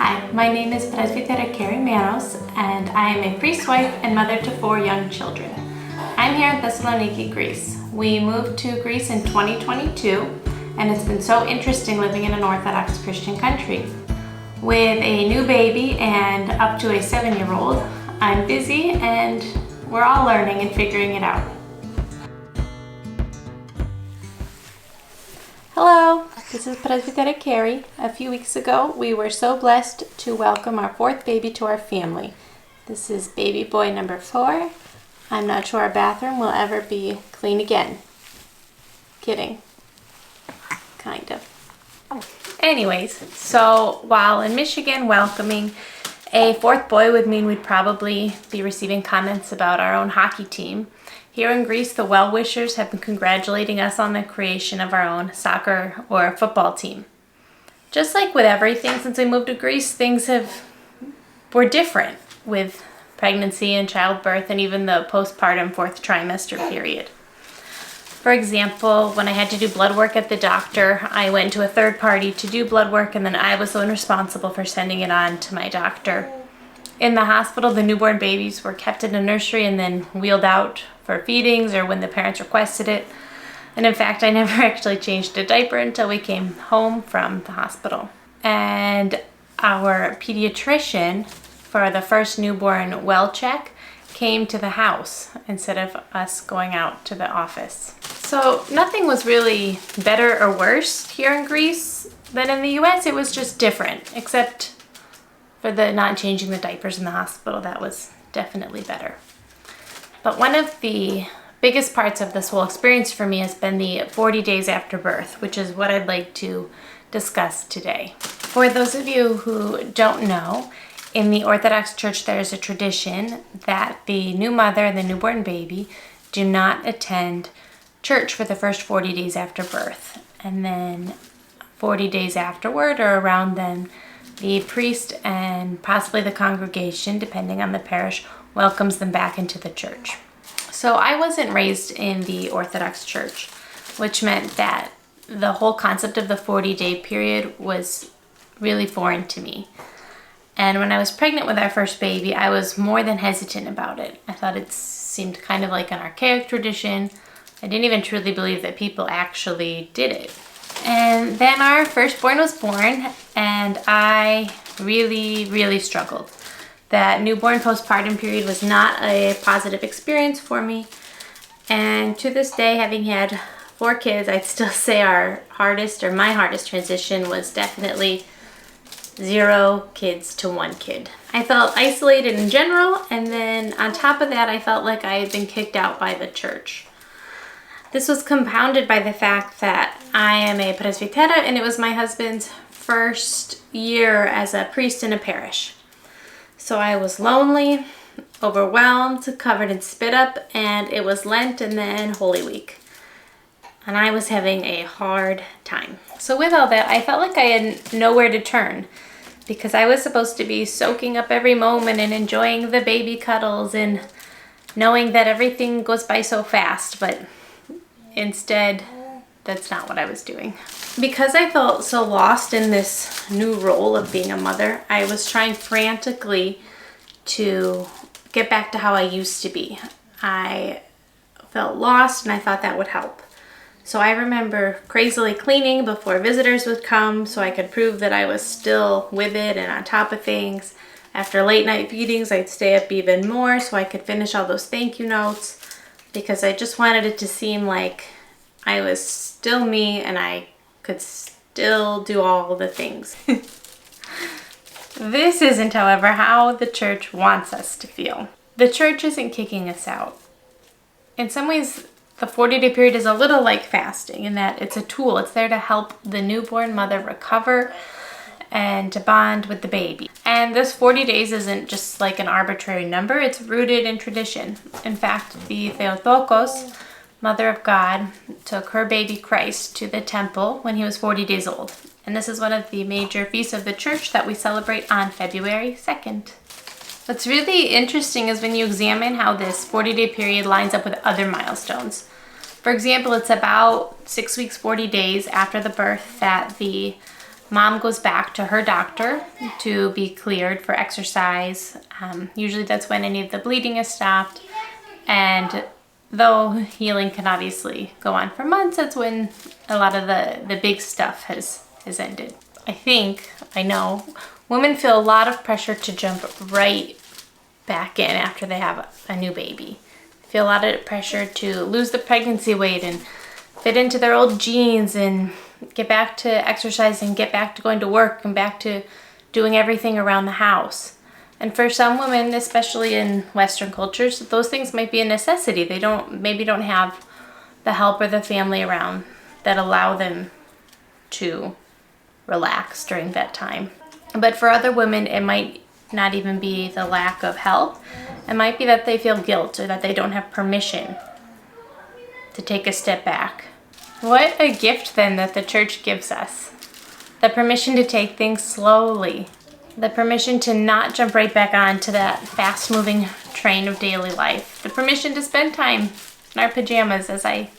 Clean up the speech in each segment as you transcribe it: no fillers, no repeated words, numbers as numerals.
Hi, my name is Presvytera Kerri and I am a priest wife and mother to 4 young children. I'm here in Thessaloniki, Greece. We moved to Greece in 2022, and it's been so interesting living in an Orthodox Christian country. With a new baby and up to a 7-year-old, I'm busy and we're all learning and figuring it out. Hello, this is Presvytera Kerri. A few weeks ago, we were so blessed to welcome our 4th baby to our family. This is baby boy number 4. I'm not sure our bathroom will ever be clean again. Kidding. Kind of. Anyways, so while in Michigan welcoming a 4th boy would mean we'd probably be receiving comments about our own hockey team, here in Greece, the well-wishers have been congratulating us on the creation of our own soccer or football team. Just like with everything since we moved to Greece, things were different with pregnancy and childbirth and even the postpartum 4th trimester period. For example, when I had to do blood work at the doctor, I went to a third party to do blood work, and then I was the one responsible for sending it on to my doctor. In the hospital, the newborn babies were kept in a nursery and then wheeled out for feedings or when the parents requested it. And in fact, I never actually changed a diaper until we came home from the hospital. And our pediatrician for the first newborn well check came to the house instead of us going out to the office. So nothing was really better or worse here in Greece than in the US. It was just different, except for the not changing the diapers in the hospital. That was definitely better. But one of the biggest parts of this whole experience for me has been the 40 days after birth, which is what I'd like to discuss today. For those of you who don't know, in the Orthodox Church there is a tradition that the new mother and the newborn baby do not attend church for the first 40 days after birth. And then 40 days afterward, or around then, the priest and possibly the congregation, depending on the parish, welcomes them back into the church. So I wasn't raised in the Orthodox Church, which meant that the whole concept of the 40-day period was really foreign to me. And when I was pregnant with our first baby, I was more than hesitant about it. I thought it seemed kind of like an archaic tradition. I didn't even truly believe that people actually did it. And then our firstborn was born, and I really struggled. That newborn postpartum period was not a positive experience for me. And to this day, having had 4 kids, I'd still say my hardest transition was definitely 0 kids to 1 kid. I felt isolated in general, and then on top of that, I felt like I had been kicked out by the church. This was compounded by the fact that I am a presvytera, and it was my husband's first year as a priest in a parish. So I was lonely, overwhelmed, covered in spit up, and it was Lent and then Holy Week. And I was having a hard time. So with all that, I felt like I had nowhere to turn, because I was supposed to be soaking up every moment and enjoying the baby cuddles and knowing that everything goes by so fast, but instead, that's not what I was doing. Because I felt so lost in this new role of being a mother, I was trying frantically to get back to how I used to be. I felt lost and I thought that would help. So I remember crazily cleaning before visitors would come so I could prove that I was still with it and on top of things. After late night feedings, I'd stay up even more so I could finish all those thank you notes, because I just wanted it to seem like I was still me and I could still do all the things. This isn't, however, how the church wants us to feel. The church isn't kicking us out. In some ways, the 40-day period is a little like fasting in that it's a tool. It's there to help the newborn mother recover and to bond with the baby. And this 40 days isn't just like an arbitrary number. It's rooted in tradition. In fact, the Theotokos, Mother of God, took her baby Christ to the temple when he was 40 days old. And this is one of the major feasts of the church that we celebrate on February 2nd. What's really interesting is when you examine how this 40-day period lines up with other milestones. For example, it's about 6 weeks, 40 days after the birth that the Mom goes back to her doctor to be cleared for exercise. Usually that's when any of the bleeding is stopped. And though healing can obviously go on for months, that's when a lot of the big stuff has ended. I know, women feel a lot of pressure to jump right back in after they have a new baby. Feel a lot of pressure to lose the pregnancy weight and fit into their old jeans and get back to exercising, get back to going to work and back to doing everything around the house. And for some women, especially in Western cultures, those things might be a necessity. They maybe don't have the help or the family around that allow them to relax during that time. But for other women, it might not even be the lack of help. It might be that they feel guilt or that they don't have permission to take a step back. What a gift then that the church gives us. The permission to take things slowly. The permission to not jump right back onto that fast-moving train of daily life. The permission to spend time in our pajamas, as I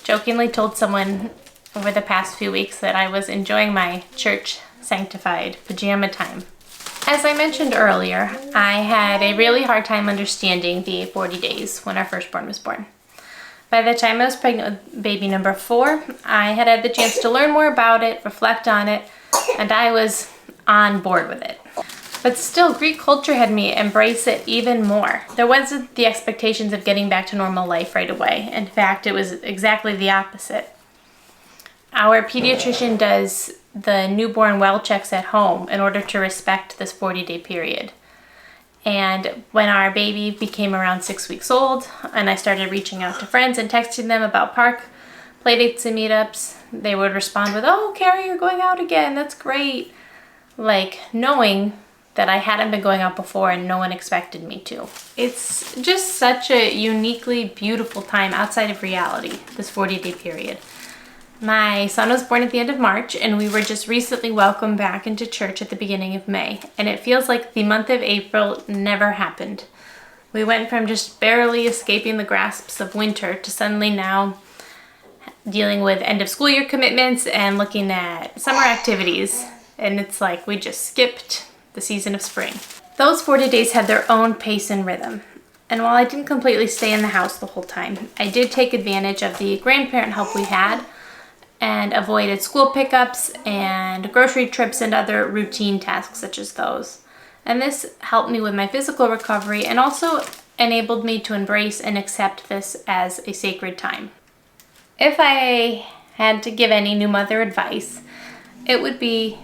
jokingly told someone over the past few weeks that I was enjoying my church-sanctified pajama time. As I mentioned earlier, I had a really hard time understanding the 40 days when our firstborn was born. By the time I was pregnant with baby number 4, I had the chance to learn more about it, reflect on it, and I was on board with it. But still, Greek culture had me embrace it even more. There wasn't the expectations of getting back to normal life right away. In fact, it was exactly the opposite. Our pediatrician does the newborn well checks at home in order to respect this 40-day period. And when our baby became around 6 weeks old and I started reaching out to friends and texting them about park playdates and meetups, they would respond with, "Oh, Kerri, you're going out again. That's great." Like knowing that I hadn't been going out before and no one expected me to. It's just such a uniquely beautiful time outside of reality, this 40-day period. My son was born at the end of March, and we were just recently welcomed back into church at the beginning of May, and it feels like the month of April never happened. We went from just barely escaping the grasps of winter to suddenly now dealing with end of school year commitments and looking at summer activities, and it's like we just skipped the season of spring. Those 40 days had their own pace and rhythm. And while I didn't completely stay in the house the whole time, I did take advantage of the grandparent help we had and avoided school pickups and grocery trips and other routine tasks such as those. And this helped me with my physical recovery and also enabled me to embrace and accept this as a sacred time. If I had to give any new mother advice, it would be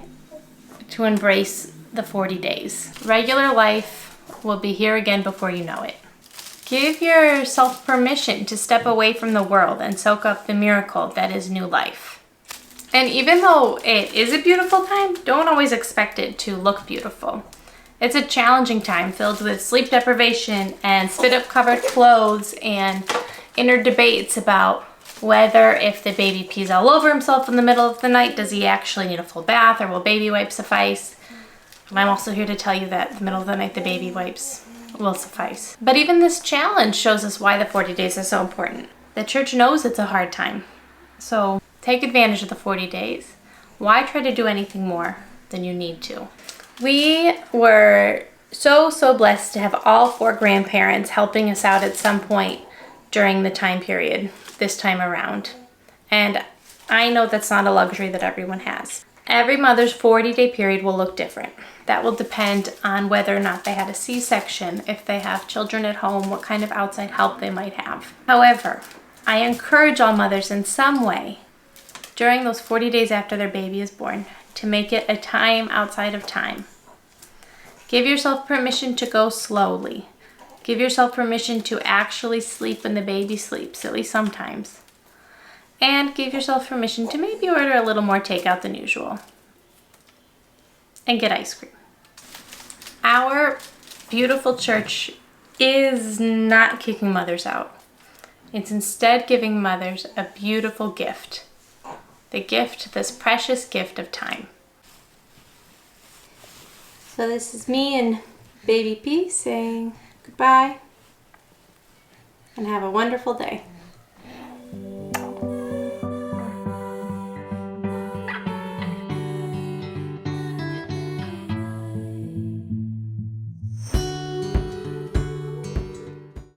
to embrace the 40 days. Regular life will be here again before you know it. Give yourself permission to step away from the world and soak up the miracle that is new life. And even though it is a beautiful time, don't always expect it to look beautiful. It's a challenging time filled with sleep deprivation and spit-up covered clothes and inner debates about whether if the baby pees all over himself in the middle of the night, does he actually need a full bath or will baby wipes suffice? And I'm also here to tell you that in the middle of the night, the baby wipes will suffice. But even this challenge shows us why the 40 days is so important. The church knows it's a hard time. So take advantage of the 40 days. Why try to do anything more than you need to? We were so blessed to have all 4 grandparents helping us out at some point during the time period this time around. And I know that's not a luxury that everyone has. Every mother's 40-day period will look different. That will depend on whether or not they had a C-section, if they have children at home, what kind of outside help they might have. However, I encourage all mothers in some way during those 40 days after their baby is born to make it a time outside of time. Give yourself permission to go slowly. Give yourself permission to actually sleep when the baby sleeps, at least sometimes. And give yourself permission to maybe order a little more takeout than usual. And get ice cream. Our beautiful church is not kicking mothers out. It's instead giving mothers a beautiful gift. The gift, this precious gift of time. So this is me and baby P saying goodbye and have a wonderful day.